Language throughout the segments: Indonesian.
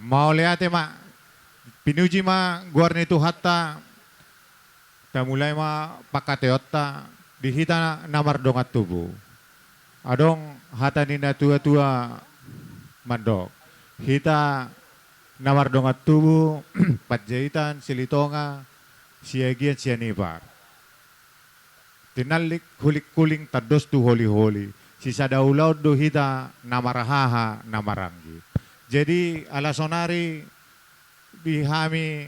Mau lihat ma pinuji ma guarni tu hatta ta mulai ma pakateotta dihita namar dongat tubuh. Adong hata nina tua-tua mandok. Hita namar dongat tubuh patjaitan silitonga siagian sianibar. Tinalik hulik kuling tados tu holi-holi. Sisa daulaud do hita namarahaha namaranggi. Jadi alasonari bihami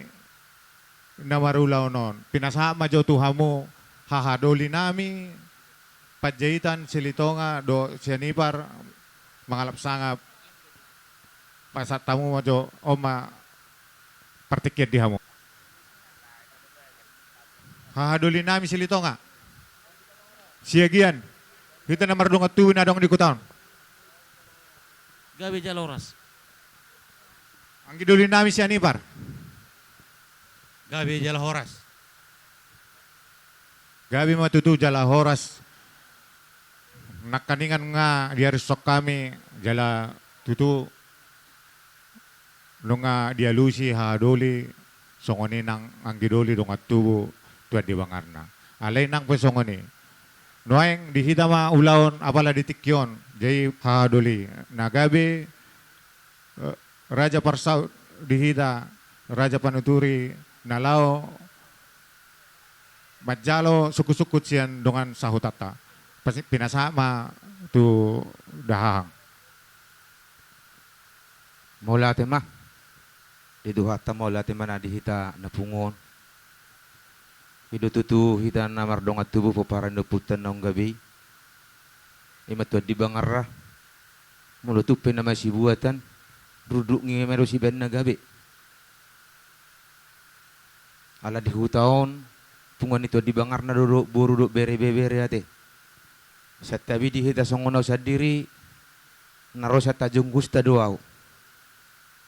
namarulaw non. Pinasama jo tuhamu hahadoli nami pajaitan silitonga do sianipar mangalap sangap pasat tamu majo oma partikir dihamu. Hahadoli nami silitonga. Siagian kita nomor dongat tuwin adong di kutawan. Gabi Jaloras. Ang giduli nami sianipar. Gabi Jalahoras. Gabi matutu jala horas. Nakaningan nga diarisok kami jala tutu nunga dialusi hadoli songoni nang ang gidoli dong at tubo tuad di bangarna. Alay nang pesongoni. Noeng dihita ma ulaon apala ditikyon jay hadoli. Nagabi Raja Parsaud dihita Raja Panuturi nalao Majalo suku-sukut siyan dongan sahutata. Pasti pinasama tu dahang. Mula tema. Diduhata mula tema na dihita na pungon. Hidututu hita na mardongat tubuh paparan putan naong gabi. Imatwa di bangarra. Mulutupin na masibuatan. Ruduk ngi meron si ben na gabi. Ala dihutaon. Pungon itu di bangar na duduk buruduk bere-bere ate. Sa tabi dihita songonaw sa diri. Narosa tajong gusta doaw.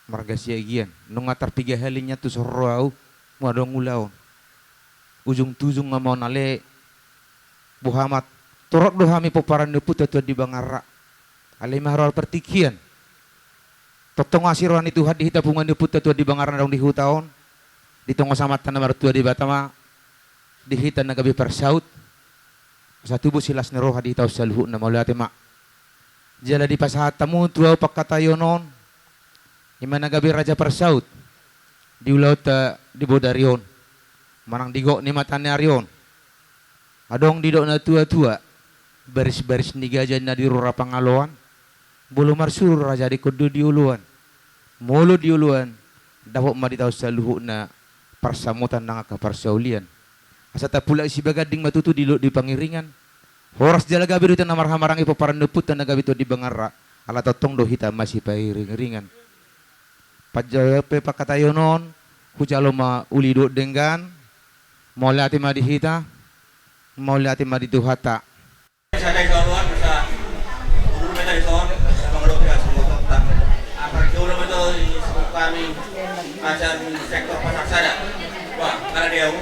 Marga siagian. Nung atar piga halinya tu sorroaw. Muadong ulaon. Ujung tujung nga mau nale buhamat turut dohami poparan deput tu di bangarra alai maharal pertikian totong asiran itu hadi hita pungan deput tu di bangarra dong di hutaon di tongo samat tanah martua di batama di hita nagabi persaut satu bu silas nero hadi hita usalhu na maulate ma jala di pasahatamu tuaw pakatayonon imana nagabi raja persaut di ulaut di bodarion manang digok ni matane arion. Adong didok na tua-tua. Baris-baris ni gajan na di rura pangaloan. Bulu marsur raja di kudu di uluan. Mulu di uluan. Dapok maditaw sa luhu na parsamutan na nga kaparsaulian. Asa tapula si bagading matutu di pangiringan. Horas jala gabi rito na marhamarang ipaparan nuput na nagabi to di bangarra. Ala totong do hita masih pairing-ringan. Pajape pakatayonon. Hujalo ma ulido denggan. Mula ati madihita, mula ati madiduhata. Sa kaisuan sa ulo na kaisuan sa mga lokal sa mga kota. Apar ulo mo to kami pasar sektor pasar sada. Wah, kala dia.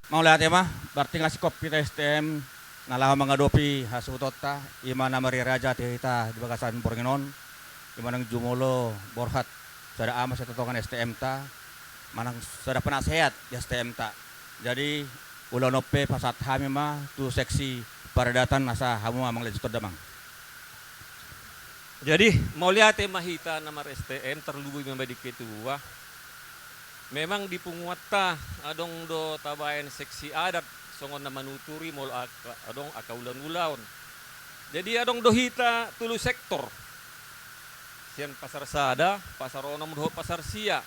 Mau lihat ya mah, berarti ngasih kopi STM nalah mga dopi hasutota imana Maria Raja tihita di bagasan Bornginon imanang Jumolo Borhat sada ama sa totongan STM ta manang sada penasehat di STM ta. Jadi ulah nope pasat hami mah tu seksi paradatan nasa hamu amang legislator damang. Jadi mau lihat mahita nama STM terlubui membadik ketua. Memang di punguata adong do tabayan seksi adat songon na manuturi mol adong akaulan-ulaon. Jadi adong do hita tulu sektor. Sian pasar sada, pasar onom do pasar sia.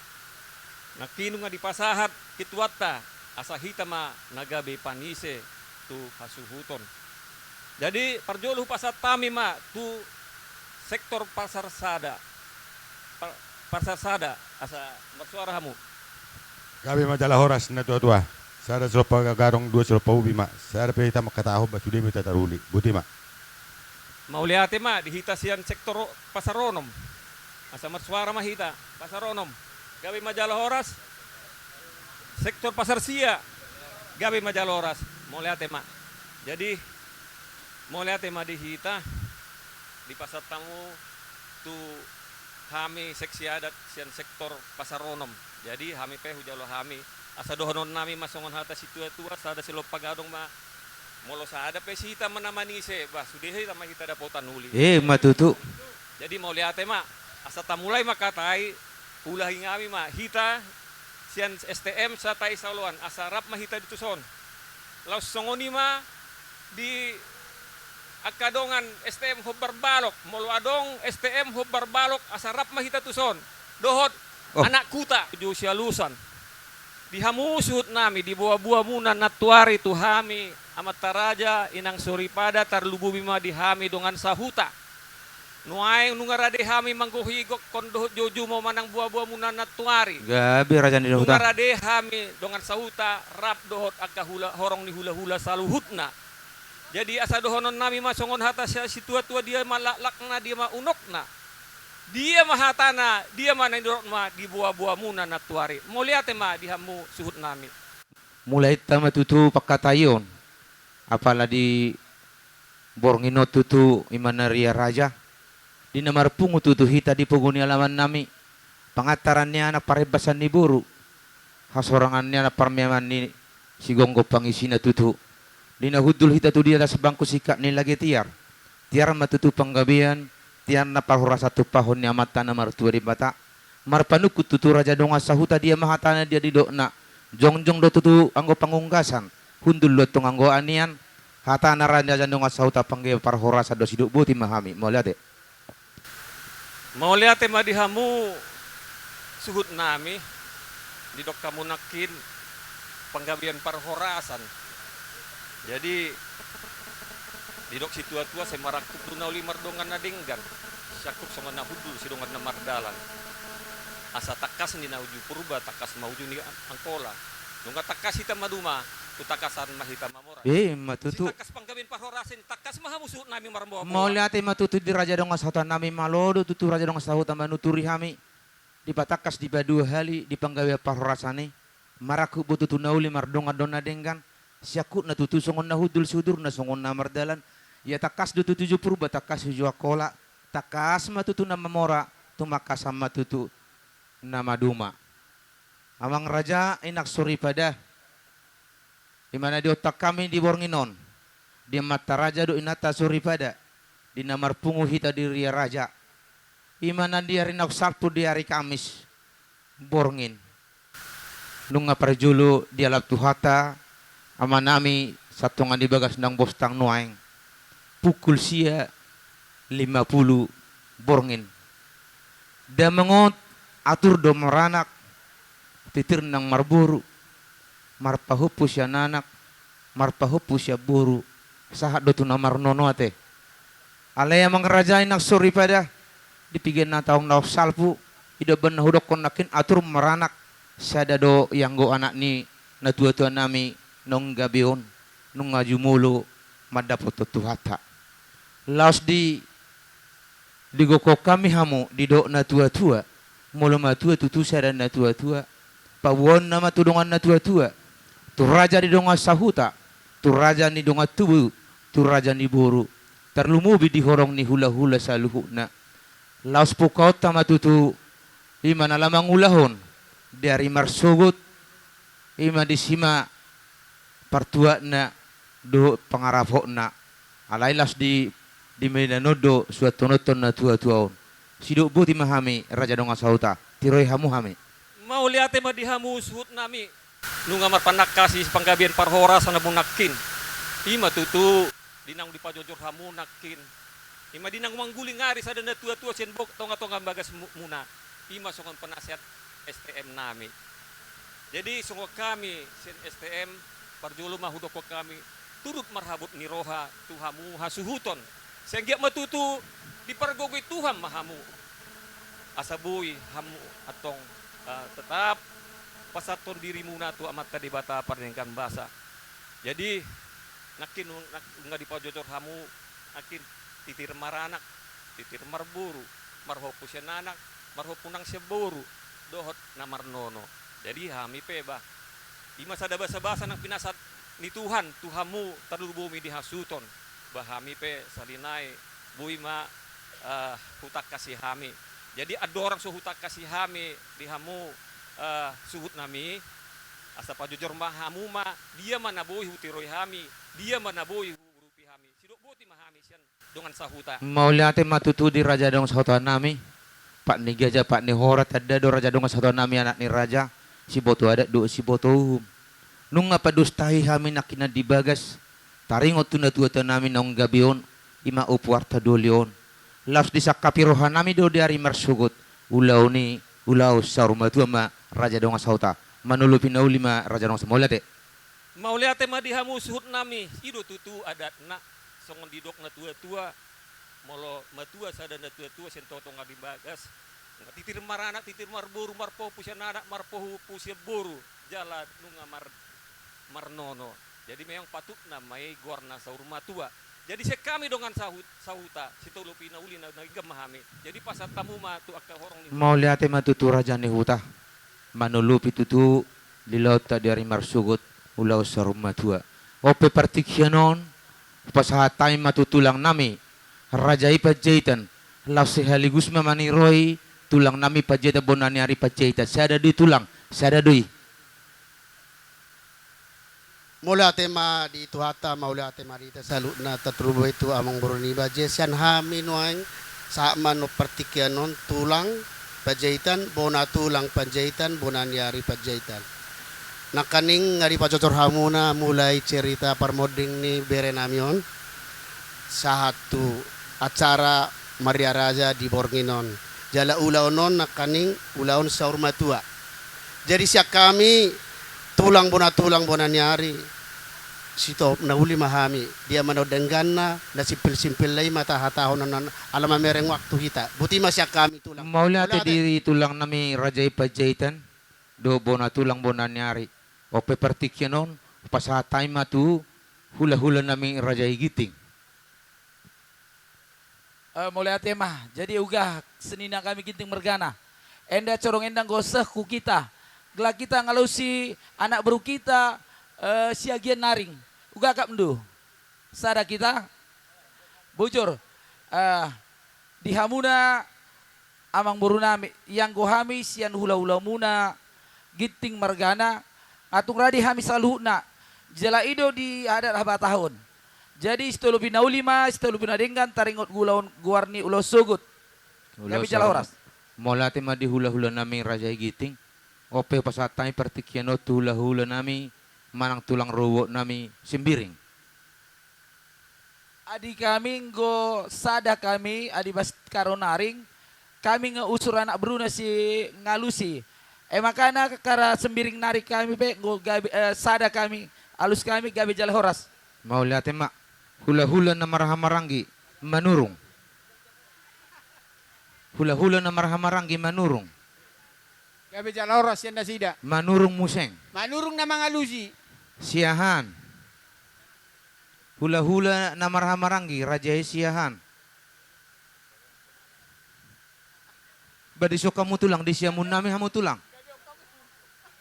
Nakinu nga di pasahat kituata. Asa hita ma nagabe panise tu hasuhuton. Jadi parjoluh pasar tami ma tu sektor pasar sada. Pasar sada asa bersuara hamu. Gabi majalah horas na tua-tua. Sada sopa gagarong dua sopa ubi ma. Sada pe hita makataho ba sudah minta taruli. Buti ma. Mau lihat ma dihita sian sektor pasar onom. Asa bersuara ma hita pasar onom. Gabi majalah horas sektor pasar sia, gabi majaloras, mau lihat tema. Jadi mau lihat tema di hita di pasar tamu tu Hami seksi adat sian sektor Pasaronom. Jadi hami pe hujalo hami asa dohonon nami masongon hata situa-tua sada silo pagadong ma molo sa ada pe sita manamani se bah sudehi tama kita dapotan uli. Matutu. Jadi mau lihat ma asa tamulai makatai ulahi ngami ma hita sian STM sa tai saluan asa rap mahita dituson. Laus songoni ma di akadongan STM hobar balok molo adong STM hobar balok asarap mahita tuson dohot anak kuta Josia lusan dihamusut nami di buah-buah muna natuari tu hami amat taraja inang suripada tarlubu bima di hami dongan sahuta nuaing nungarade hami mangkuhigok kondohot joju mau manang buah-buah muna natuari Gabi raja di hutan. nungarade hami dongan sahuta rap dohot akka hula horong ni hula-hula saluhutna. Jadi asa dohonon nami masongon hata si tua-tua dia malaklakna dia ma unokna. Dia mahatana, dia mana ma di buah-buah muna natuari. Mau lihat ma dihamu suhut nami. Mulai tama tutu pakatayon. Apala di Borngino tutu imana ria raja. Di namarpungu tutu hita di puguni alaman nami. Pangatarannya anak parebasan ni buru. Hasorangannya anak parmeman ni si gonggo pangisina tutu. Dina hudul hita tu dia das bangku sikat ni lagi tiar matutu panggabian tiar na parhura satu pahon ni amata na martua di bata marpanukut tutu raja donga sahuta dia mahatana dia di dokna jongjong do tutu anggo pangunggasan hundul lo tong anggo anian hatana raja donga sahuta pangge parhura sado siduk buti mahami mau lihat Mau lihat ma dihamu suhut nami di dok kamu nakin panggabian parhorasan. Jadi di dok si tua-tua saya marakuk tunau limar dongan nadinggan syakup sama na hudul si dongan na mardalan asa takas ni na uju purba takas mauju ni angkola donga takas hita maduma tu takasan mahita mamora matutu si takas panggawin pahorasin takas mahamusu nami marmbawa mau lihat matutu di raja donga sahuta nami malodo tutu raja donga sahuta manuturi hami di patakas di badu hali di panggawe parhorasane maraku bututu nauli mardonga dona denggan siakut na tutu songon na hudul sudur na songon na mardalan ya takas du tutu purba takas hujua kola takas matutu na mamora tumakas sama tutu na maduma amang raja inak suri pada di mana di otak kami di Bornginon di mata raja do inata suri pada di namar pungu hita di ria raja imana di hari nak Sabtu di hari Kamis Borngin nunga parjulu di alap tuhata ama nami satungan di bagas nang bostang nuaing pukul sia 50 Borngin da mengot atur do meranak titir nang marburu marpahupu sia nanak marpahupu sia buru sahat do tuna marnono ate alaya mangrajain nak suri pada dipigen na taong na salpu ida ben hudok konakin atur meranak sada do yang go anak ni na tua-tua nami nong gabion nung ngajumulo madapot tuhata laos di goko kami hamu di do na tua-tua mulu matua tutu sada na tua-tua pawon nama tudongan na tua-tua tu raja di donga sahuta tu raja ni donga tubu tu raja ni boru terlumubi di horong ni hula-hula saluhuna laos pukau tama tutu ima na lamang ulahon dari marsugut ima di sima partua na do pangarafo na alailas di medanodo suatu noton na tua-tua siduk buti mahami raja donga sauta tiroi hamu hami mau lihat ma dihamu suhut nami nunga marpanak kasih panggabian parhora sana munakin ima tutu dinang di pajojor hamu nakin ima dinang mangguling ngari sada na tua-tua senbok tonga-tonga bagas muna ima songon penasihat STM nami jadi songo kami sen STM parjulu mahudoko kami turut marhabut niroha tuhamu hasuhuton sehingga matutu dipergogoi Tuhan mahamu asabui hamu atong tetap pasaton dirimu na tu amat tadi bata pernengkan bahasa jadi nakin nggak dipajojor hamu nakin titir maranak titir marburu marhopu senanak marhopu nang seburu dohot namar nono jadi hami peba di masa ada basa-basa nang pinasat ni Tuhan Tuhamu tarul bumi dihasuton bahami pe salinai bui ma hutak kasih hami Jadi ada orang suhuta kasih hami di hamu suhut nami asa pajujur mahamu ma dia mana boy hutiroi hami dia mana boy hurupi hami sidok boti mahami sian dengan sahuta. Mau lihat matutu di raja dong sautan nami. Pak ni gaja pak ni horat ada do raja dong sautan nami anak ni raja. Si boto ada do si boto. Nung apa dustahi hami nakina dibagas. Taringot tunda tua nami nong gabion ima upuarta dolion. Las disakapi rohan nami do dari marsugut. Ulau ni ulau saruma tua ma raja dong sauta. Manulupi na ulima raja dong mau lihat Mau lihat ma di hamu suhut nami ido tutu adat na songon didok na tua-tua molo matua sada na tua-tua sentoto nga dibagas titir marana titir marboru marpo pusia anak marpo pusia boru jalan nunga marnono jadi memang patut namai gorna saurma tua jadi sekami dengan sahuta situlupi na uli na gemahami jadi pasat tamu ma tu akta horong ni mau lihat matutu raja ni huta. Manulupi tutu di laut dari marsugut ulau saruma tua. Ope partikyanon pasahatay matutulang nami raja ipajaitan lasi haligus mamaniroi tulang nami pajeta bonani ari pajaitan sada dui tulang sada dui. Mula tema di tuhata maula tema di tasalu na tatrubo itu among boroni baje sian hami noang sa mano partikyanon tulang pajaitan bona tulang pajaitan bonaniari pajaitan nakaning ngari pacocor hamuna mulai cerita parmoding ni bere namion satu acara Maria Raja di Bornginon jala ulaonon nakaning ulaon saur matua jadi siak kami tulang bonaniari sito nahuli mahami dia manodengganna na simpil-simpil lay mata hatahon nan alama mereng waktu kita buti masya kami tulang Mau lihat diri tulang nami raja ipajaitan do bona tulang bonaniari. Ope partikyanon pasahatay matu hula-hula nami raja igiting. Mulai tema jadi ugah senina kami ginting mergana enda corong endang goseh ku kita gela kita ngalusi anak baru kita siagian naring ugah kap mendu sada kita bujur di hamuna amang baru nami yang gohami sian hula-hula muna ginting mergana ngatung radi hami saluhna jela ido di adat haba tahun. Jadi setulu bina ulima, setulu bina denggan, taringot gulaun guarni ulo sugut. Gabi jala horas. Mola tema di hula-hula nami raja giting. Ope pasatay partikiano tu hula-hula nami manang tulang ruwo nami simbiring. Adi kami go sada kami adi bas karonaring kami ngeusur anak beruna si ngalusi. Makana kara sembiring narik kami be go gabi sada kami alus kami gabi jala horas. Mau lihat tema hula-hula na marahamarangi manurung. Hula-hula na marahamarangi manurung. Gabi jala horas yan na sida. Manurung museng. Manurong na mga lusi. Siahan. Hula-hula na marahamarangi raja siahan. Badiso kamu tulang di siamun nami hamu tulang.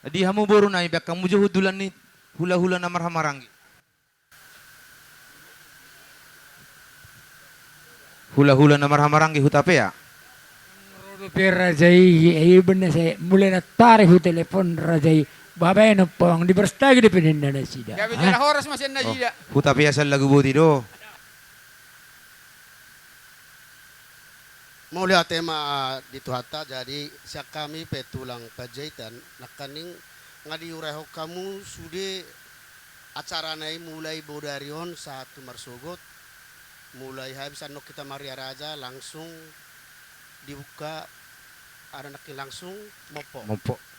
Di hamu boru na ibak kamu juhudulan ni hula-hula na marahamarangi. Hula-hula na marahamarangi hutapea. Per rajai ay benar saya mulai na tarik hu telepon rajai babay no pang di berstagi di peninda na sida. Gabi jala horas mas yan na sida. Hutapea sa lagu buti do. Mula tema di tuhata jadi siak kami petulang pajaitan nakaning ngadiureho kamu sude acara nai mulai bodarion satu marsugot mulai habisan no kita Maria Raja langsung dibuka ada nak langsung mopo.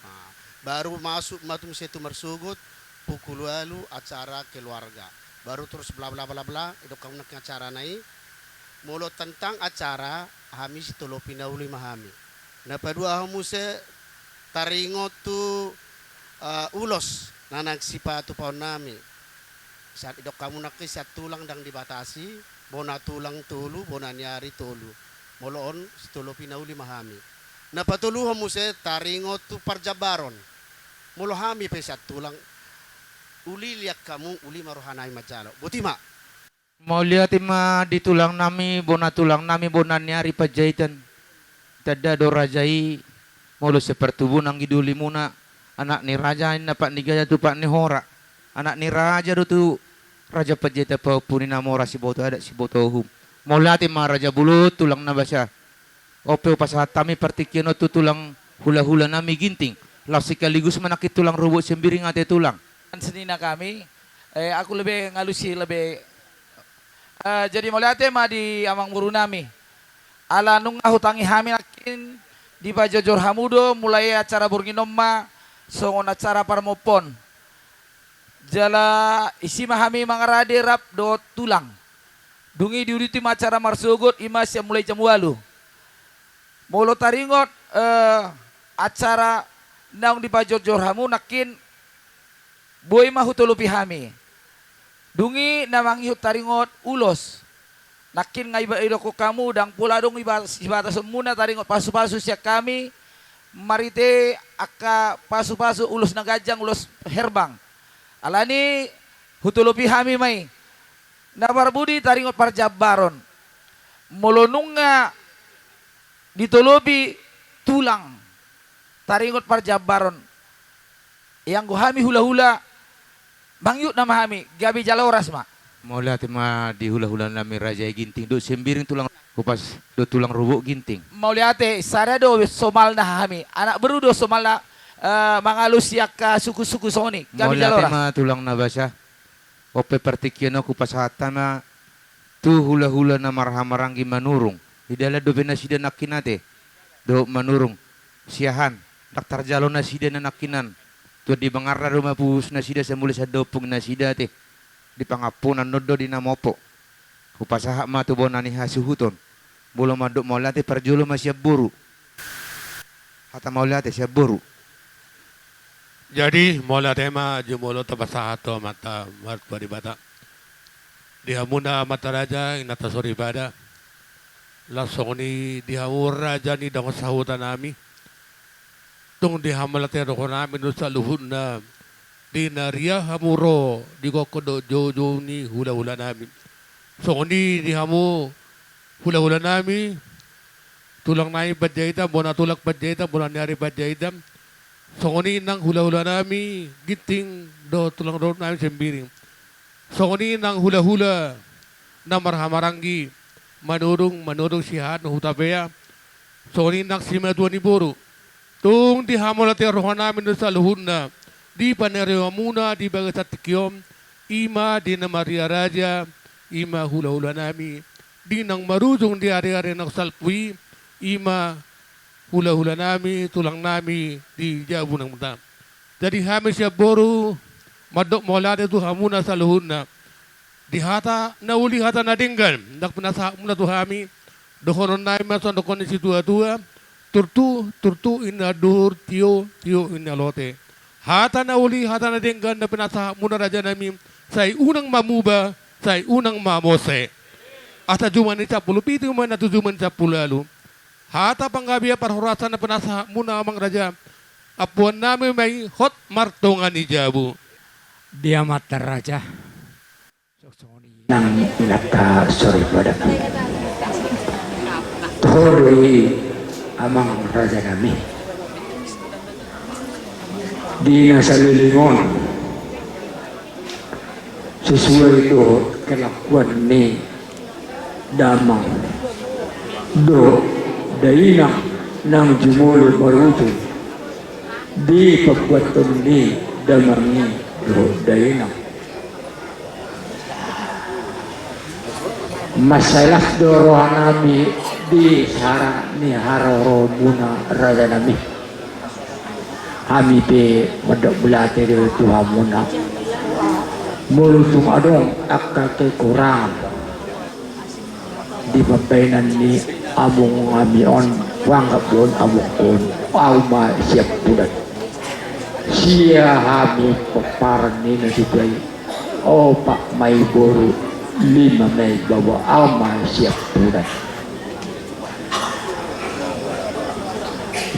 Nah, baru masuk matum setu marsugut pukul lalu acara keluarga baru terus bla bla bla bla itu kamu nak acara nai mulut tentang acara hami si tolo pinauli mahami na padua hamu se taringot tu ulos nanak sipatu paon nami saat itu kamu nak kisat tulang dang dibatasi bona tulang tulu bona nyari tulu moloon si tolo pinauli mahami na patulu hamu se taringot tu parjabaron mulo hami pesat tulang uli liak kamu uli marohanai macalo butima. Mau lihat ima di tulang nami bona nyari pajaitan. tada do rajai molo sepertubu nang giduli muna anak ni raja ni napak ni gaya tu pak ni hora anak ni raja do tu raja pajeta pa puni namora si boto ada si boto hum molati ma raja bulut tulang na basya ope pasatami partikiano tu tulang hula-hula nami ginting law sekaligus manakit tulang rubo sembiring ate tulang senina kami aku lebih ngalusi lebih jadi molate ma di amang muru nami ala nung hutangi hami nakin di Bajojor Hamudo mulai acara burginom ma songon acara parmopon jala isi mahami mangarade rap do tulang dungi diuriti acara marsugut imas yang mulai jam 8 molo taringot acara naung di Bajojor Hamu nakin boy mahutulupi hami dungi namang ihut taringot ulos nakin nga iba ko kamu dang pula dong iba semuna taringot pasu-pasu siya kami marite aka pasu-pasu ulos na gajang ulos herbang alani hutulupi hami may nabarbudi taringot parjabaron molonung nga ditulupi tulang taringot parjabaron yang guhami hula-hula mangyut na mahami gabi jaloras ma Maula tema di hula-hula nami raja ginting do sembiring tulang kupas do tulang rubuk ginting. Mauliate sada do somal na hami anak beru do somal na mangalus yak suku-suku soni. Maula tema tulang na basya. Ope partikiano kupas hatana tu hula-hula na marhamarangi manurung. Idala do benasida nakinate do manurung siahan daktar jalo nasida na nakinan. Tu di bangarra rumah pus nasida semula sa dopung nasida te. Di pangapunan nodo di namopo kupasaha ma tu bonani hasuhuton bolo maduk maulate perjulo masya buru hata maulate siya buru Jadi mola tema jumolo tabasahato mata marpa di bata dihamuna mata raja inata sori bada langsung ni dihamur raja ni dong sahutan nami tung dihamalate roko nami nusa luhun na di naria hamuro di kokodo jojo ni hula-hula nami. So ni di hamu hula-hula nami tulang nai badjaita bona tulak badjaita bona nyari badjaita. So ni nang hula-hula nami giting do tulang do nami sembiring. So ni nang hula-hula na marhamarangi manurung sihat no hutabea. So ni nang simadua ni buru. Tung di hamulate roh nami no sa luhun na di panerewa muna di bagasat kiom ima di na Maria Raja ima hula-hula nami di nang marujong di ari-ari ng salpui ima hula-hula nami tulang nami di jabu ng muta jadi hami siya boru madok molade tu hamuna sa luhun na di hata nauli hata na dinggan nak penasa muna tu hami dokonon nami mason dokon si tua-tua turtu ina dur tio ina lote hata na uli, hata na dinggan na pinasa muna raja namin say unang mamuba, say unang mamose. Ata juman ni Sapulu, piti man na juman ni Sapulu lalo. Hata panggabi parhorasan na pinasa muna amang raja. Apuan namin may hot martongan ni Jabu. Dia mata raja. Nang inata sorry pada. Tuhori amang raja kami. Di nasa lilingon sesuai do kelakuan ni damang do daina nang jumolo baruto di pagbuatan ni damang ni do daina masalah dorohan nami di sarang ni haroro muna raja nami kami pe medok belate di Tuhan muna mulutung adong akka kekurangan di pembainan ni amung kami on wanggap don amung on auma siap pudat sia kami peparan ni nasi bayi oh pak mai boru 5 Mei bawa auma siap pudat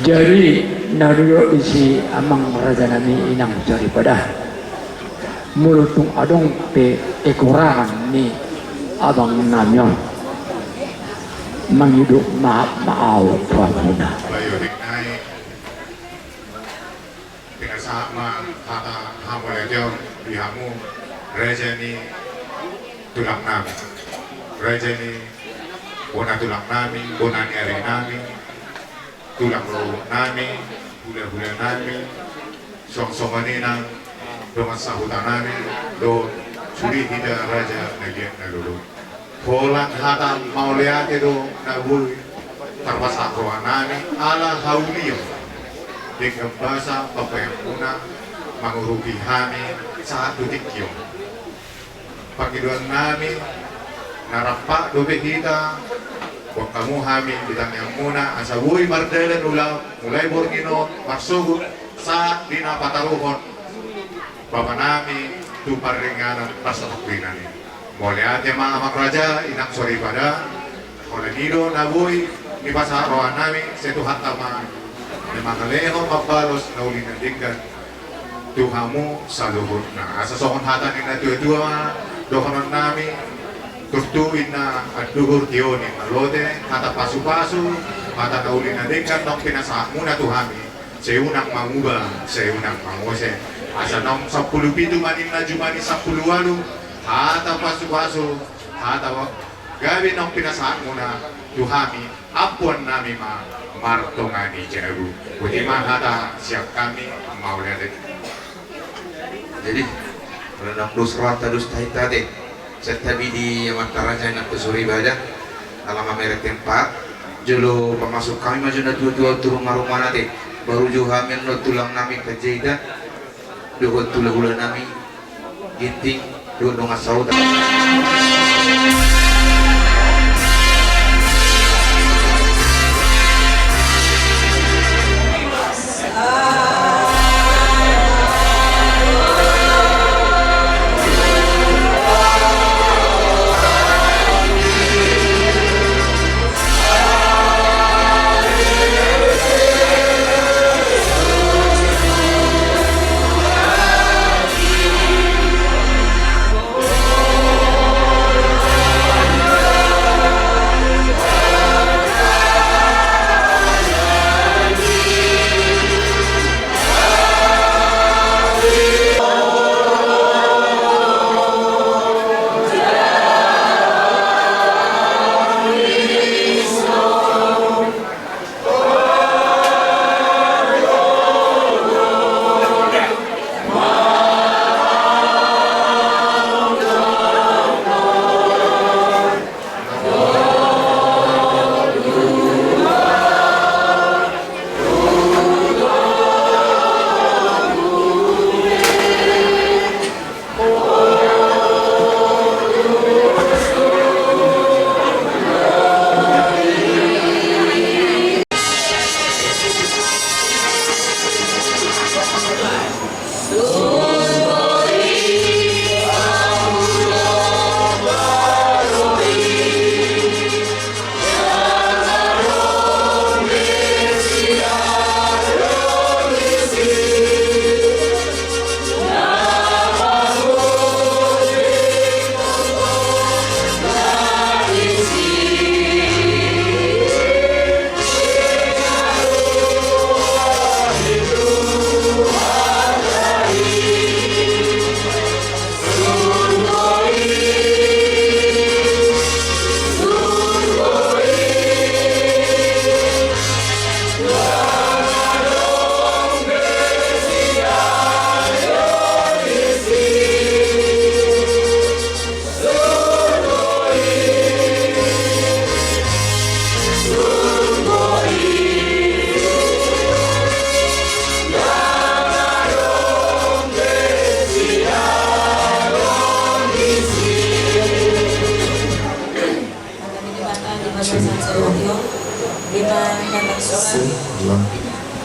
jadi naruyo isi amang raja nami inang jari pada mulutung adong pe kekurangan ni abang namyon mangiduk maaw pamuna. Bayo dignay pinasama hata hamuletyo bihamu rejeni tulang namin. Rejeni bona tulang namin, bona eri namin, tulang loob namin, hula-hula namin, song-songanin ng dengan sahutan namin, do suri hida raja nagyan nalulun. Polang hatam mauliat itu nabui terpasakroan namin ala hauliyo. Dengan bahasa papayamuna mangurugi kami saat dutikyo. Pagkiduan namin narampak dobe kita huwag kamu kami bitang yang muna asabuhi mardalan ulaw mulai borgino marsugot sa dinapataruhon bapa namin tuparinganan pasapagwinan muli ate mga makraja inang sori pada kolanido nabuhi di pasaroan namin sa Tuhan tama na mga leho mabalos na uli nandigdan Tuhamu sa luhod na asa sokon hatan ni na tuwa dokonon namin tutuin na at duhur tiyon na lode kata pasu-pasu kata nauli na dingkan nong pinasaak muna tuhami sa unang manguba sa unang mangose asa nong 10 manin na jumani 10 walu kata pasu-pasu kata gabi nong pinasaak muna tuhami apon nami ma martongani jagu kuti mahata siap kami mau lihat Jadi rendang dus rata dus tahita deh. Setabi di Mantaraja nak kusuri badan dalam merek tempat. Jolo pemasuk kami maju na dua turun rumah nate. Baru juga hamil no tulang nami kejaidan. Dogot tulang gula nami ginting dogot dongas sauda.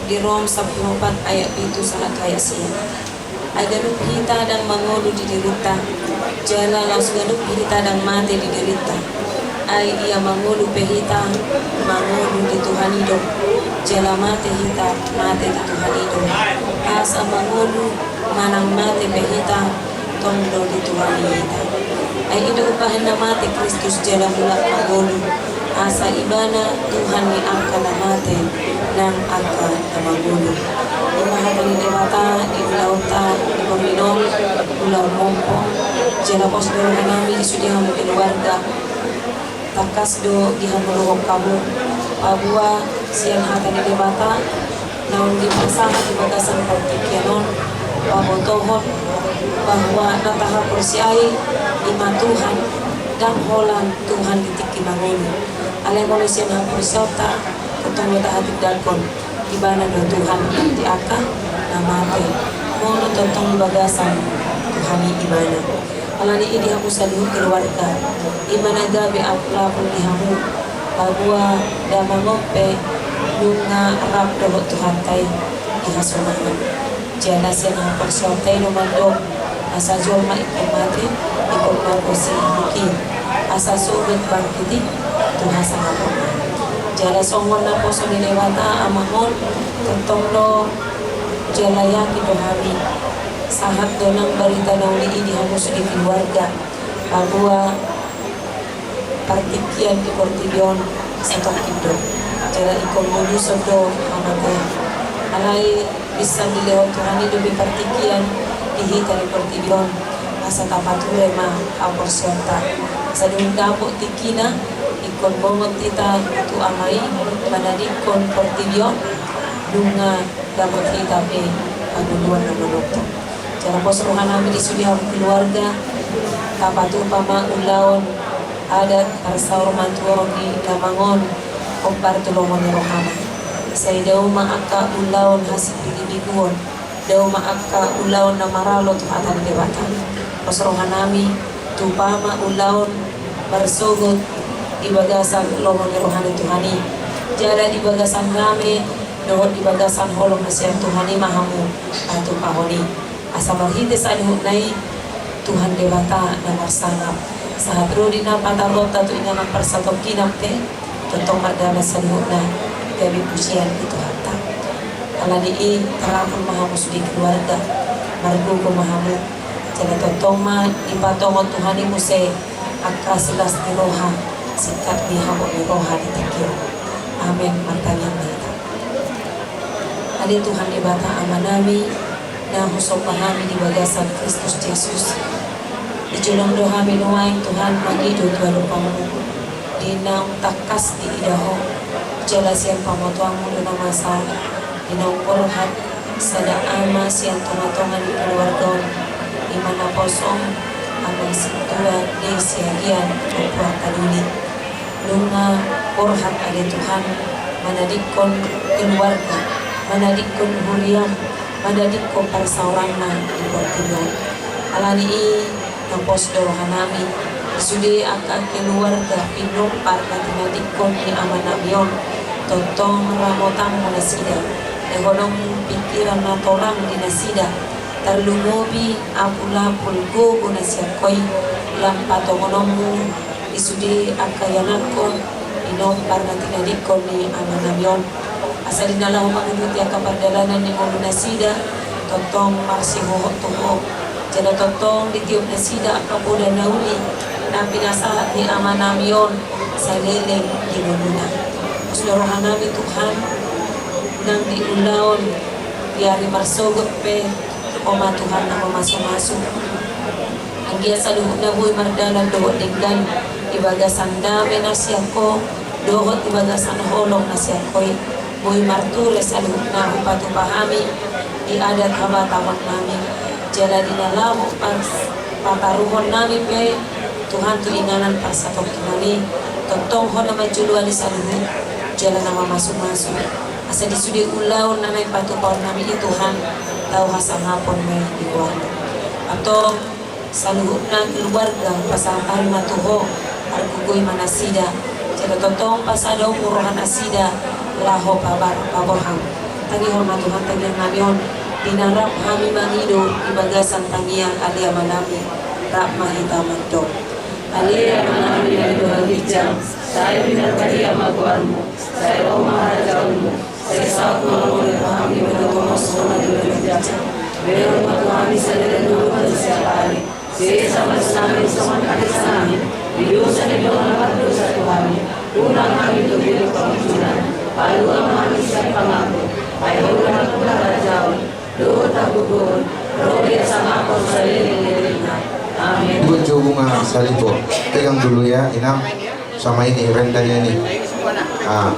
Di Rom 14 ayat 7 sangat kaya siya. Ay ganun kita dan mangolo di derita. Jala langsung ganun kita dan mati di derita. Ay ia mangolo pehita, mangolo di Tuhan hidup. Jala mati hita, mati di Tuhan hidup. Asa mangolo manang mati pehita, tongdo di Tuhan hita. Ay ito upahin na mati Kristus jala mulak mangolo. asa ibana Tuhan ni angka namate nang angka namagulu. Imahatan ni Dewata, di Ulauta, di Borlinon, Ulau Mompo, jala pos do nami sudah keluarga. Takas do gihamulong kamu, Pabua siang hata ni Dewata, naon di pasangan di bagasan pertikianon, pabotohon bahwa nataha persiai ima Tuhan dan holan Tuhan ditiki mangulu. Alay manusia na persiota ketemu tahatik dalkon di bana do Tuhan di aka namate mono totong bagasan Tuhan ibana. Alani ini hamu saluh keluarga imana gabi apla pun dihamu bahwa damangope lunga rap do Tuhan tay ihasunahan. Jana siang persiota lumandong asa jolma ikumati ikut makosi mungkin asa sulit bangkiti Tuhan sangat pernah jala songon na poso ni Dewata amahon tentong lo jalaya kidohami sahat donang barita na uli ini hamus di keluarga bahwa partikian di Portibion setok kido jala ikon mulu sodo amate alai bisa dilewat Tuhan itu di partikian dihita di Portibion asa tapature ma aporsyota sa dapok tikina ikon bongot kita tu amai manadikon Portibion dunga dapot kita pe paduduan na manokto cara pos rohan namin isudihan keluarga kapatu pama ulaon adat parsaur mantuo di Damangon kompar tulungan ni rohana say daw maaka ulaon hasip bigibiguon daw maaka ulaon na maralo tu atan Dewata pos rohan nami tu pama ulaon barsogot di bagasan lomong rohani Tuhani jada di bagasan kami dohot di bagasan holong nasiang Tuhani mahamu atau pahoni asa marhite sa nai Tuhan Dewata na marsanap saat rodi na patarota tu inganan persatok kinap te totong madala sa na gabi pusian itu hatta alani terapun mahamu sudi keluarga margugo mahamu jada totong ma ipatongon Tuhani muse akka silas ni roha sikat di habok ni roha di tikir amin martanya mereka adi Tuhan Dewata amanami na husok pahami di bagasan Kristus Yesus di julong doha minuaing Tuhan magido dua lupamu di naung takas di idaho jelas yang pamotuang muda masa di naung korhat sada ama siang tonga-tonga di keluarga imana posong amang situa di siagian berbuah kaduni lunga korhat ada Tuhan manadikon keluarga manadikon huriam manadikon parsauranna di Portibion alani ng posdo hanami sudi akan keluarga pinupar na tinadikon ni amanamion totong ramotang mo nasida ehonong pikiran na torang di nasida tarlumobi apula pulgo na siya koy lampatongonomu isudi akayanakon inompar na tinadikon ni amanamion asa dinalaw magunuti akapardalanan ni mo nasida totong marsiho tuho jana totong ditiup nasida akapoda nauli na pinasa ni amanamion sa leleng di Luna usdorohan namin Tuhan nang diulaon yari marsogot pe oma Tuhan na mamaso-maso ang giya sa luhod na buhay mardalan dohot dinggan ibagasan dami na siya ko dohot ibagasan holong na siya ko'y buhay marture sa luhod na upatupahami iadat habatawan namin jala dinalamo paparuhon namin pe Tuhan tu inganan pasatok kinali totong ho na majuluan sa luhod jala na mamasok-masok asa disudi ulaw na may patupahon namin Tuhan tau hasang hapon may iwan ato sa luhod ng keluarga pasahal matuho argugoy manasida jala totong pasadaw murohan asida laho paborham tagihon matuhan tagihon namin dinarap kami mangido ibagasan tangiang alia manami rap mahita mandong alia manami dari doa hijau saya binarkari amaguarmu saya maharajaunmu saya saku ngomong kami menunggu semua di hijau beru matu kami sedang dulu pada siapa hari saya sama senami sama kali senami Didosa dan doa dosa Tuhan. Ulang kami untuk hidup pengusulan. Paluang kami siap pengampun. Ayulah kepada jauh. Doa tak gugur. Roh yang sama kau seliling dirinya. Amin. Bujo bunga salipo. Pegang dulu ya, Inam. Sama ini, rendahnya ini. Ah.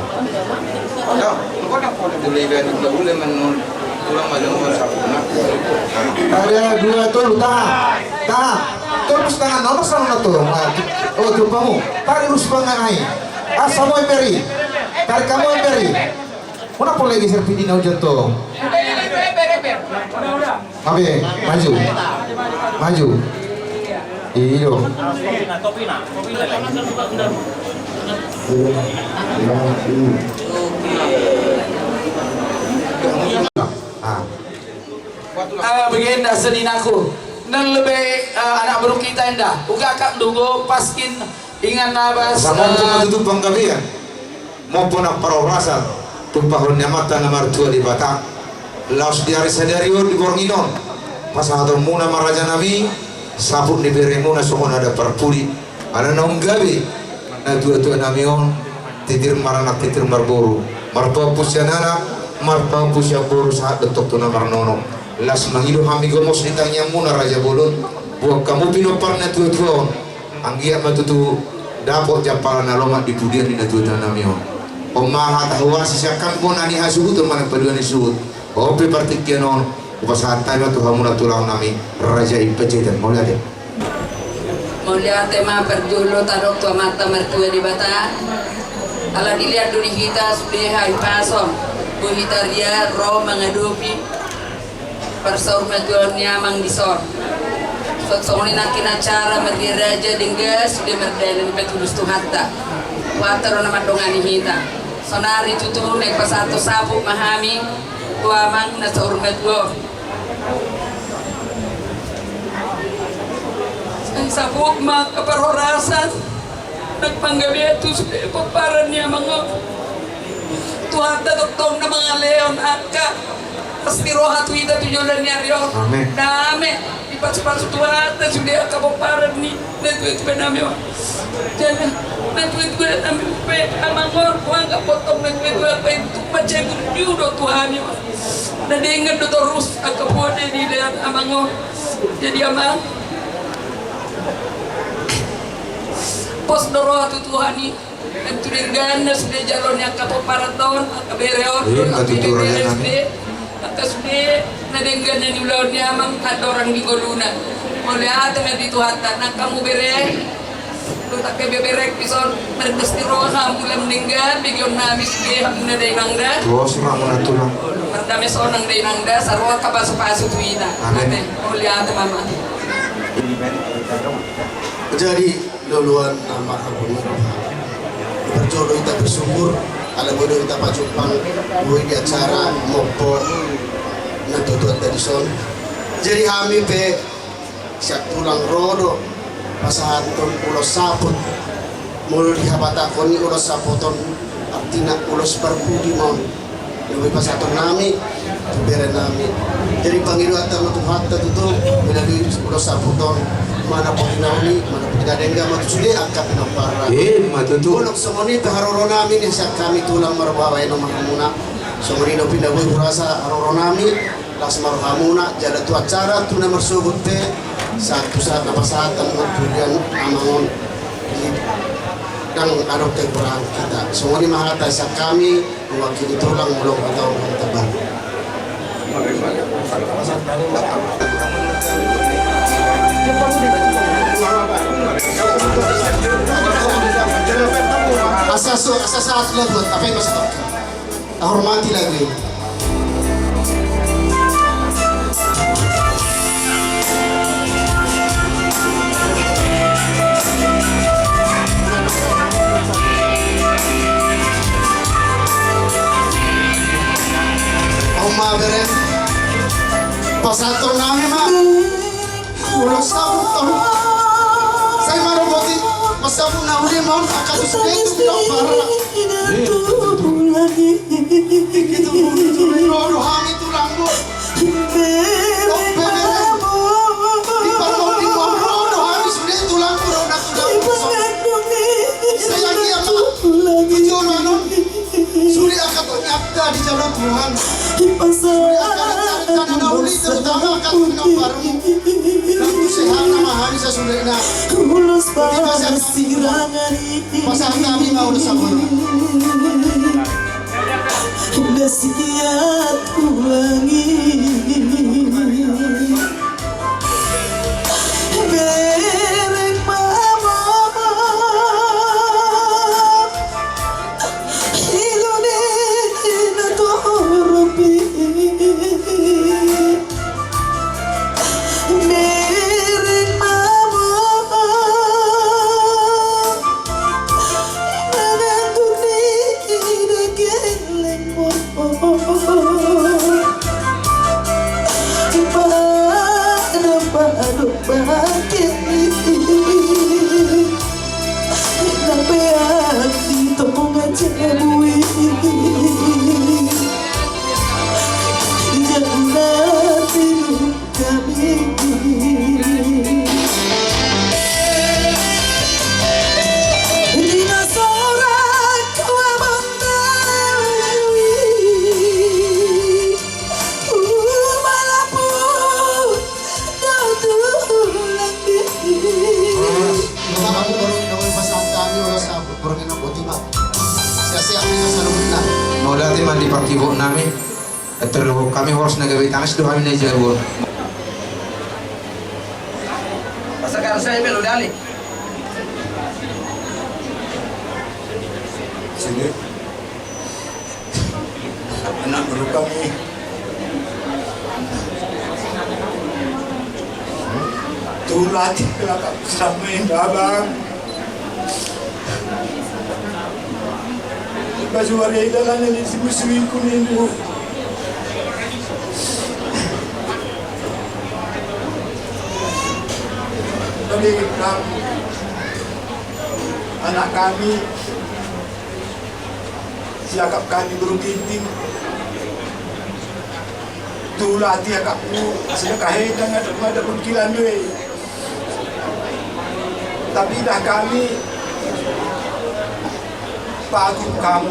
Ada dua tuh, tahan. Terus tangan, nomor sama tuh. Oh, jumpamu. Tarik urus panganai. Asa mo peri. Tarik kamu peri. Mana pun lagi serpidi na ujan tuh. Abe, maju. Maju. Iyo. Begini seninaku. Nang lebih anak baru kita indah. Uga kak dugo paskin ingan nabas. Sama untuk tutup bangkabi ya. Maupun parorasa tumpahon mata nomor 2 di Batak. Laos diari sadario di Bornginon. Pasal muna maraja nabi sabun di beremuna sokon ada perpuli. Ada naung gabi. Na dua namion titir marana titir marboru. Marpa pusyanana marpa pusyaboru saat betok tu namar nono. Las mangido hami gomos ditanya muna raja bolon. Buat kamu pinoparna tua anggia matutu dapot japalan alomat di pudian di tua namion. Omaha tahwasi siakan pun ani hasuhut mana paduan isuhut. Opi partikianon upasahan tayo tuhamuna tulang nami raja ipajetan mau lihat. Mulia tema perjulo tarok tua mata mertua di bata. Ala dilihat duni kita sudah pasom. Bu hitaria roh mengadupi persaur majuannya mang disor. Sotsongoni nakin acara merdi raja denggas sudah merdanin petulus tuhatta. Water nama dongani hita. Sonari tutu nek pasato sabuk mahami. Tua mang nasa urmet go. Ang sabuk mak keperorasan nagpanggabi ito sudah paparan niya mga tuwata doktong na mga leon akka pastiro hatuida tujulan niya rin dami ipas-pas tuwata sudah kapaparan ni natuit pa namin jangan natuit ko na namin pa amangor kuwang kapotong natuit ko pa ito pachegur niyo Tuhan niyo nadingan do terus akapuan ni lihat amangor jadi amang pos doroh tu Tuhani itu dirgana sudah jalurnya kapoparaton kabereon atas sudah nadengana di ulaunya amang ada orang di goluna oleh ada di Tuhata nak kamu bere lu tak beberek pisau merpesti roh kamu lem meninggal bikin namis ke hamna denangda Terus ramuna tulang. perdame sonang denangda sarwa kapasu-pasu tuina oleh ada mama Jadi luluan nama Abu berjodoh kita bersyukur ala bodoh kita pacupang buat di acara mopo natutuan tadi son jadi kami be siap tulang rodo pasahaton ulos saput mulu dihabatakon ulos saputon artina ulos berbudi mon lebih pasahaton nami beren nami jadi panggilan atau tuhatta tutu melalui ulos saputon mana pinauni mana pinadengga matusuli angkat pinapara matutu ulok semoni paharoro nami ni sak kami tulang marbawa eno mahamuna semoni no pindawi kurasa haroro nami las marhamuna jada tu acara tu na marsubut te satu saat apa saat temu tujuan amangon dan adok te kurang kita semoni mahata sak kami mewakili tulang mulok atau tebal asa saat lebut apa yang masuk hormati lagi Oma beren pasato nami ma ulo sabutong saya maroboti masabu na uli mon akasus itu bilang para itu rodo hami tulangmu di parlo di rodo hami sudah tulangmu rodo tulangmu di jalur Tuhan. Rencana dahulu terutama akan menang baru. Dan sehat nama hari sesulitnya. Pasal kami mau disambut. Udah siap ulangi berek mama Indonesia toropi berek mama Maulati mandi pakibok namin at terlalu kami harus nagawin tangas doa kami na jawab. Pasakan saya melu dali. Sini. Anak baru kami. Tulat kelakar sampai abang. Baju waria idalan yang disibuk-sibuk kuning dulu. Tapi anak kami siakap kami berukinting tulati akakku sedekah hedang ada pengkilan duit. Tapi dah kami pagi kamu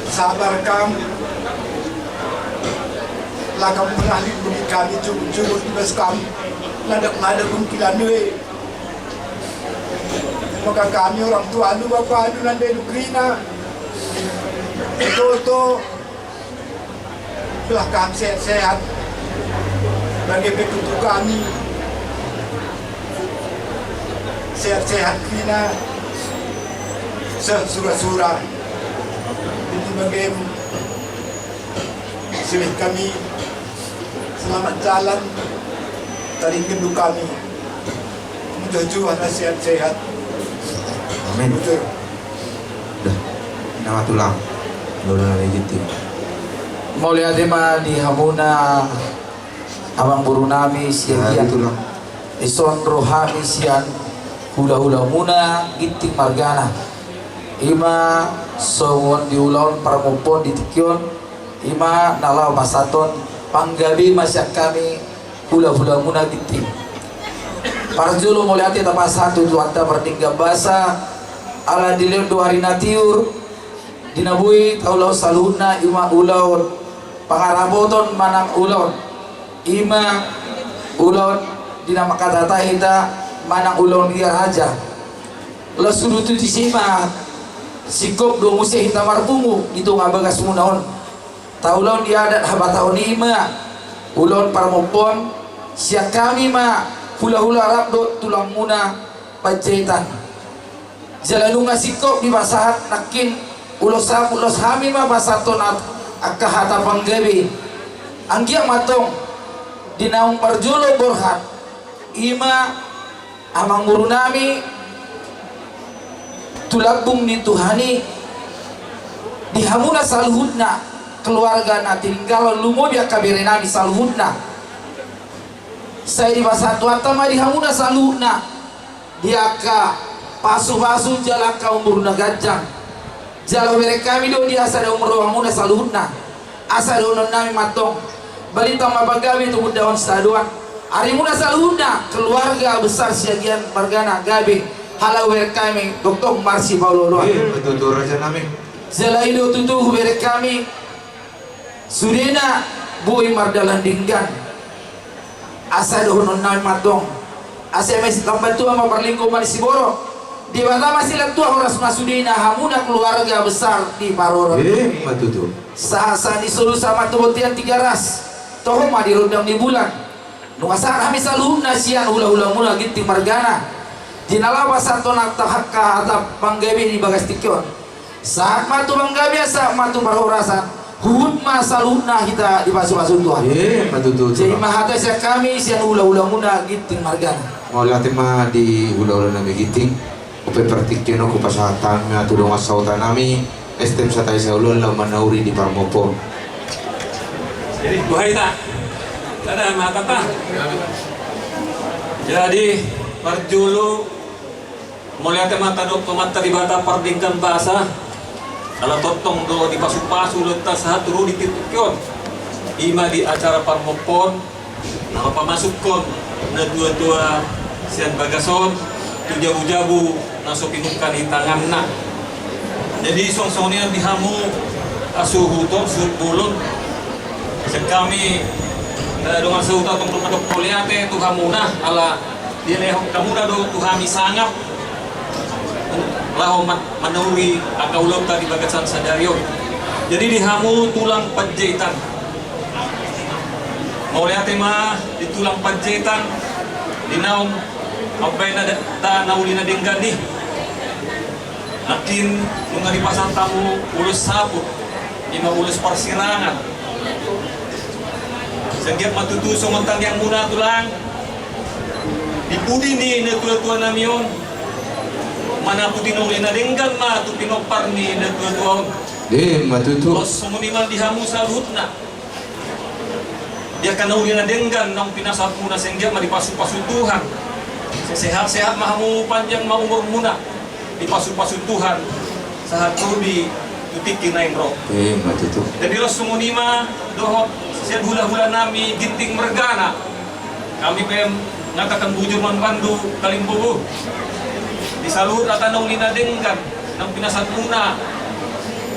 sabar kamu lah kamu berani bagi kami cukup bebas kamu nada pun kilan duit. Maka kami orang tua anu bapa anu nanda edukrina itu telah kami sehat bagi petunjuk kami sehat krina surah-surah itu bagaimana silih kami selamat jalan dari gendu kami menuju sehat-sehat. Amin. Dah, nama tulang. Lolo na legit. Mau lihat tema di Hamuna abang buru nami siang tulang. ison rohami sian hula-hula muna ginting margana. Ima sowon diulon paramupon ditikyon ima nalau pasaton panggabi masyak kami hula-hula muna ginting parjulu muliati tapas satu tuanta pertingga basa ala dilion dua hari natiur dinabui taulau saluna ima ulaun pangaraboton manang ulaun ima ulaun dinama kata tahita manang ulaun dia raja lesurutu disimak sikop do musih hita marpungu itu ngabagas munaon taulon dia adat habatahun ima ulon parmopon siak kami ma hula-hula rabdo tulang muna pajaitan jalanung sikop di basahat nakin ulos hami ma basatonat akahata panggabi anggia matong dinaung parjolo borhat ima amang guru nami tulabung ni Tuhani di hamuna salhudna keluarga na tinggal lumo biak kabere nami salhudna saya di bahasa tuatama di hamuna salhudna diaka pasu-pasu jalaka umurna gajang jala bere kami do dia asada umur hamuna salhudna asada unon nami matong balita mabagabi tu daun saduan arimuna salhudna keluarga besar siagian margana gabe halau kami Dr. Marsi Paulo doa betul raja nami Zelaido tutu bere kami Sudena boy mardalan dinggan asa dohonon na matong asa mes tambantu ama perlingko manisiboro di bata masih tua horas masudina hamuna keluarga besar di Paroro matutu sasa disuluh sama tubotian 3 ras toh mah dirundang di bulan nuasa kami selalu nasian hula-hula mula ginting margana dinalawa satu nak tahakka atap panggabi di bagas tikyon saat matu panggabi saat matu parhorasan hud masaluna kita di pasu-pasu Tuhan. Matutu. Jadi mahata siya kami siya ula-ula muna ginting margana. Mau latih mah di ula-ula nami ginting. Upe praktiknya ko pasahatan nga tulong asautan nami. Estem sa tayo sa ulon lang manauri di Parmopo. Jadi buhay ta. Tada mata ta. Jadi parjulu mulai mata do mata di bata pardingkan bahasa. Kalau totong do di pasu-pasu letas haturu di titikyon ima di acara parmopon nama pamasukkon na dua-dua sian bagason tu jabu-jabu naso pinungkan di tanganna jadi song-songnya dihamu asuhuton sulbulun sekami dengan sehuta tong rumah poliate tu hamuna ala dia lehok kamuna do tu hami sangap lahu menauri akaulom tadi bagasan sadario jadi dihamu tulang pajetan mau lihat tema di tulang pajetan di naum apa yang ada nauli na denggan nih nakin nunga di pasar tamu ulus sapu ima ulus persirangan senggiat matutu somontang yang muna tulang dipudi nih netua-tua namion mana putih nuli na denggan ma tu pinopar ni na tua-tua matutu los sumuniman dihamu salutna dia kana uli na denggan nang pinasapu na senggia ma dipasu-pasu Tuhan sehat-sehat mahamu panjang ma umur muna dipasu-pasu Tuhan sahat di tutiki na imro matutu jadi los sumunima dohok siya hula-hula nami ginting mergana kami pem ngatakan bujur man bandu kalimbubu di saluhur atanong linadenggan ng pinasat muna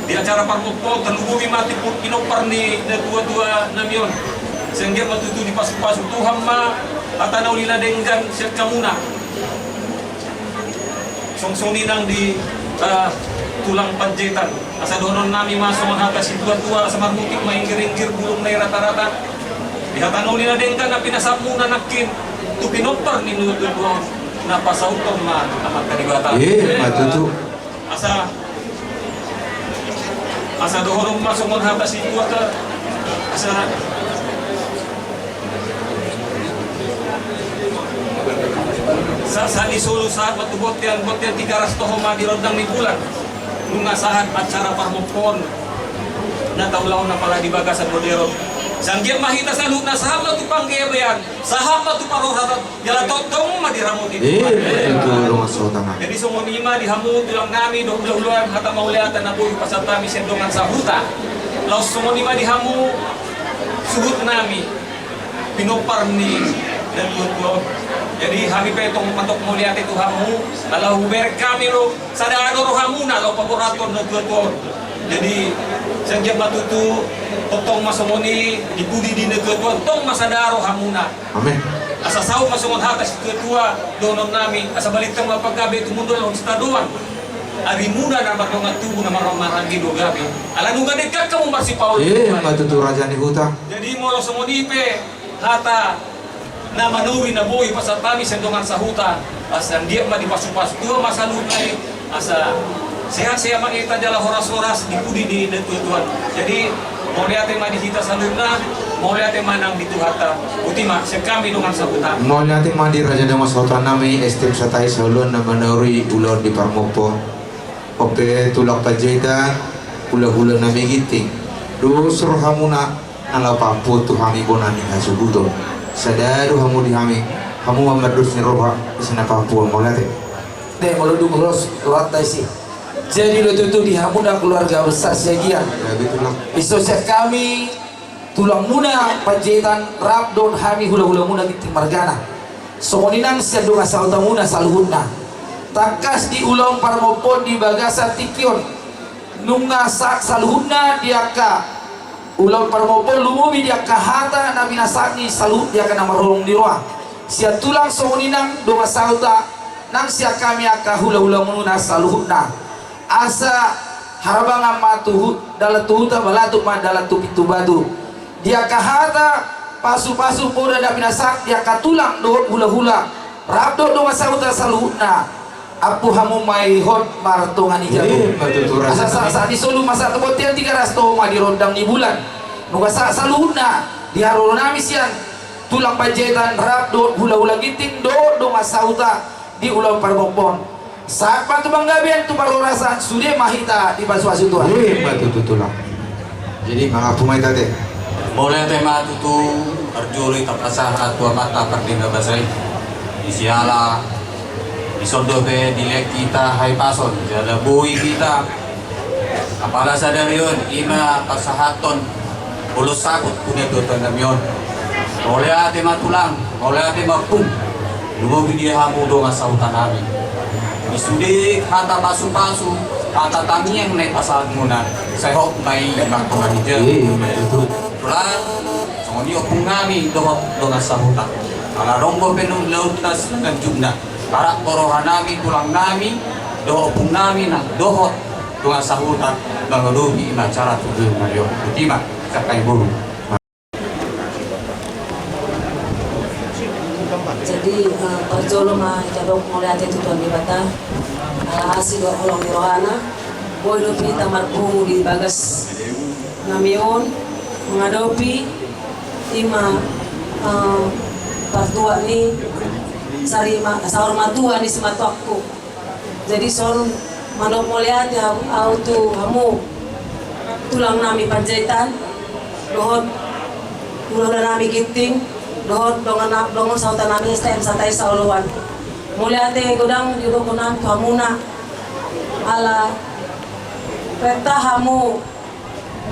di acara parmopol terlubumi mati pun pinopar ni na dua-dua namion sehingga matutu di pasu-pasu Tuhan ma atanong linadenggan siya kamuna songsoni nang di tulang panjetan asa donon nami masong hata si tua-tua sa marmutik maingir-ingir bulong na rata-rata di atanong linadenggan na pinasat muna nakin tu pinopar ni dua-dua napasauton ma amat kadibata matutu asa dohorong masongon hata si tua ka asa sa disolo saat matubot yan 3 ras toho ma di rondang ni bulan nunga saat acara parmopon na taulaw na pala di bagasan modero sanggiang mahita sa luna saham na tu panggebean saham na tu paroratat yala totong madiramot itu jadi sumonima dihamu tulang nami dohuluan hata mauliatan na buhi pasatami sendongan sa huta laos sumonima dihamu suhut nami pinopar ni dan tuan jadi kami petong matok mauliat itu hamu kalau huber kami lo sadaro hamuna lo paboraton na tuan jadi sanggiang matutu totong masomoni dipudi di negeri tong masadaro hamuna amin asa sau masongon hatas tua donon nami asa balitang mapagabe tumundol on staduan ari muna na matongat tubu na maramarangi do gabe ala nuga dekat kamu marsi Paul matutu raja ni huta jadi molo somonipe hata na manuri na boy pasatami sendongan sa huta asa dia ma dipasu-pasu tua masalun ay asa sehat-sehat makita jala horas-horas dipudi di Tuhan. Jadi mau lihat tema di kita saluna, mau lihat tema nang di Tuhata. Ultima, sekami dengan sabutan. Mau lihat tema di Raja Dama Sautan nami estem satai salun na manuri ulon di Parmopo. Ope tulak pajetan, hula-hula nami giting. Dusur hamuna nala pampu tu hami bonani hasubuto. Sadaru hamu di hami, hamu amadus ni roba isna pampu mau lihat. Deh mau duduk terus lantai sih. Jadi lo tutu dihamuna keluarga besar segian. Iso kami tulang muna pajetan rabdon hami hula-hula muna giting margana. Somoninang sedunga sauta muna saluhuna. Takas di ulong parmopon di bagasan tikyon. nunga saluhuna dia ka ulang parmopol lumubi dia ka hata na binasakni saluh dia ka namarulong dirwa sia tulang songoninang donga sauta nang sia kami aka hula-hula muna saluhuna asa harabangan matuhut dalatuhuta balatu madalatu pitubadu dia ka hata pasu-pasu poda da binasak dia ka tulang do hula-hula rabdo donga sauta saluhuna apu hamu mai hot martongan ijabu asa sa di solu masa tebotian 300 toma di rondang di bulan nuga sa saluna di harolo nami sian tulang pajetan rap do hula-hula giting do masauta di ulang parbopon saat patu banggabian tu baru rasa sudah mahita di basuasu tuan batu tulang jadi mengapu mai tadi boleh tema tutu arjuli tapasah tua mata perdina basai isiala isodo be dilek kita hai pason jala bui kita apala sadarion ima pasahaton ulus sakut punya dotan namion oleh ate matulang oleh ate mapung lumo dia hamu do ngasautan nami isudi hata pasu-pasu hata tamieng naik pasal muna sehok mai baktongan ije tulang songoni opung nami do ngasautan ala rombo penung lautas dan jumna para korohan nami tulang nami dohopung nami nak dohot tunga sahutan bangalubi na cara tujuh mario utima sakai bulu. Jadi perjolo mah jadok mulai ate tutuan di bata hasil olong di rohana boy dopi tamar pungu di bagas namion mengadopi ima partua ni sarima sahur matua ni sematuakku jadi son manok moliat ya auto hamu tulang nami panjaitan dohot tulang nami giting dohot dongon sautan nami STM santai sauluan moliat godang judo kunang hamuna ala peta hamu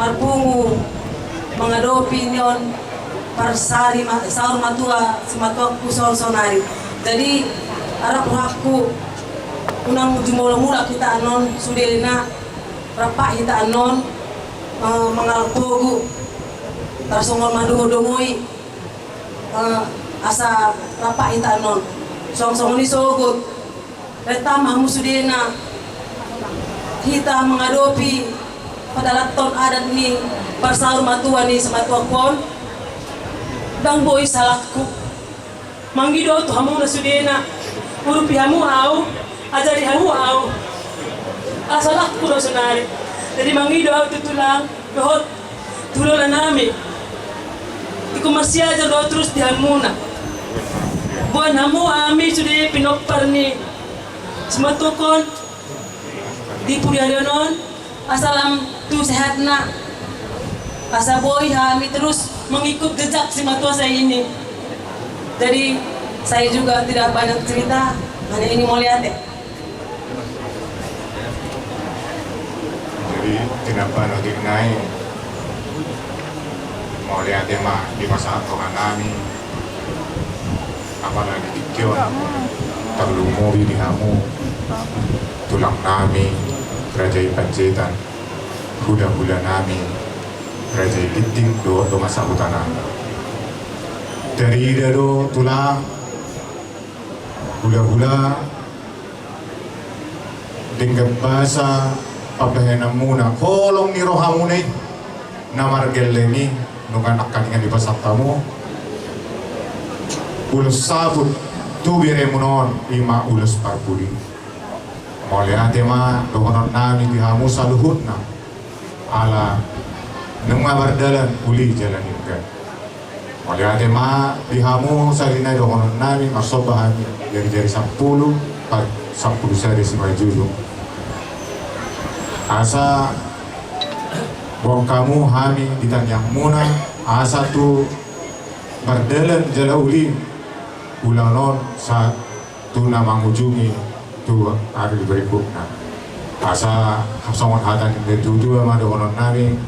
marpungu mengadopi nyon parsari sahur matua sematuakku sonari jadi arah hakku unang jumula-mula kita anon sudelina rapak kita anon mengalpogu tarsongol madungo-dungoi asa rapak kita anon song-song ni sogut retam hamu sudelina kita mengadopi pada laton adat ni parsahur matua ni sematuakon dang boy salakku manggido tu hamu na sudena urupi hamu au ajari hamu au asalak ku do sunari jadi manggido au tutulang dohot tulola nami iku masih aja do terus di hamu na buan hamu ami sudah pinopar ni sematukon di puriadonon asalam tu sehat na asa boy kami terus mengikut jejak si matua saya ini. Jadi saya juga tidak banyak cerita, hanya ini mau lihat ya. Jadi kenapa nanti naik mau lihat ya mah di masa tongan kami apalagi dikion terlalu mobil di hamu tulang nami kerajaan panjaitan hula-hula nami kerajaan giting do masa utana dari dado tulang hula-hula dengan bahasa pabahena muna kolong ni rohamune namar geleni nungan akan di pasar tamu ulus sabut tu bire munon ima ulus parpudi mole atema dohonon nami di hamu saluhutna ala nunga bardalan uli jalan juga mole atema di hamu salina dohonon nami masobahan jari-jari 10 sari semajulu asa bong kamu hami ditanyang muna asa tu bardalan jala uli ulang non sa tu nama mengunjungi tu hari berikutnya asa songon hatan yang kedua ma dohonon nami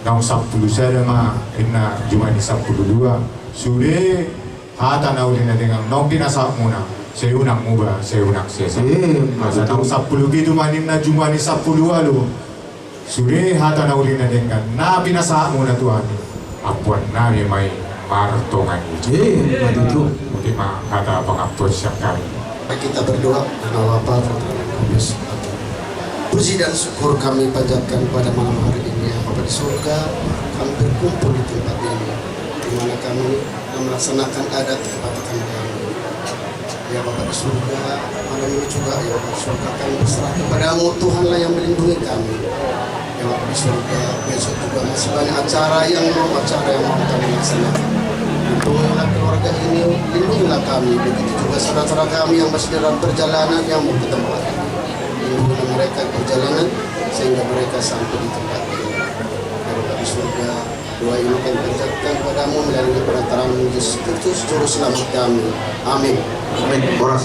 dalam 10 sari ma inna juma ini 12 sudah hatan naulina dengan nongkin asa muna saya unang muba, saya unang sesa. Masa tahun 10 gitu manim na jumani 10 alu. Sudah hata na uli na dengan na binasa mo na Tuhan. Apuan na ni may martongan itu. Betul. Mungkin mah kata pengapus yang kami. Kita berdoa, nama Bapa, Putra, dan Roh Kudus. Puji dan syukur kami panjatkan pada malam hari ini, ya Bapa di surga, kami berkumpul di tempat ini, di mana kami melaksanakan adat kebaktian kami. Ya Bapa di surga, malam ini juga ya Bapa di surga kami berserah kepadamu, Tuhanlah yang melindungi kami. Ya Bapa di surga, besok juga masih banyak acara yang mau kami laksanakan. Lindungilah keluarga ini, lindungilah kami. Begitu juga saudara-saudara kami yang masih dalam perjalanan yang mau ke tempat ini. Lindungilah mereka perjalanan sehingga mereka sampai di tempat ini. Ya Bapa di surga, doa ini kami panjatkan padamu melalui perantaraan Yesus Kristus, Juru Selamat kami. Amin. Amin.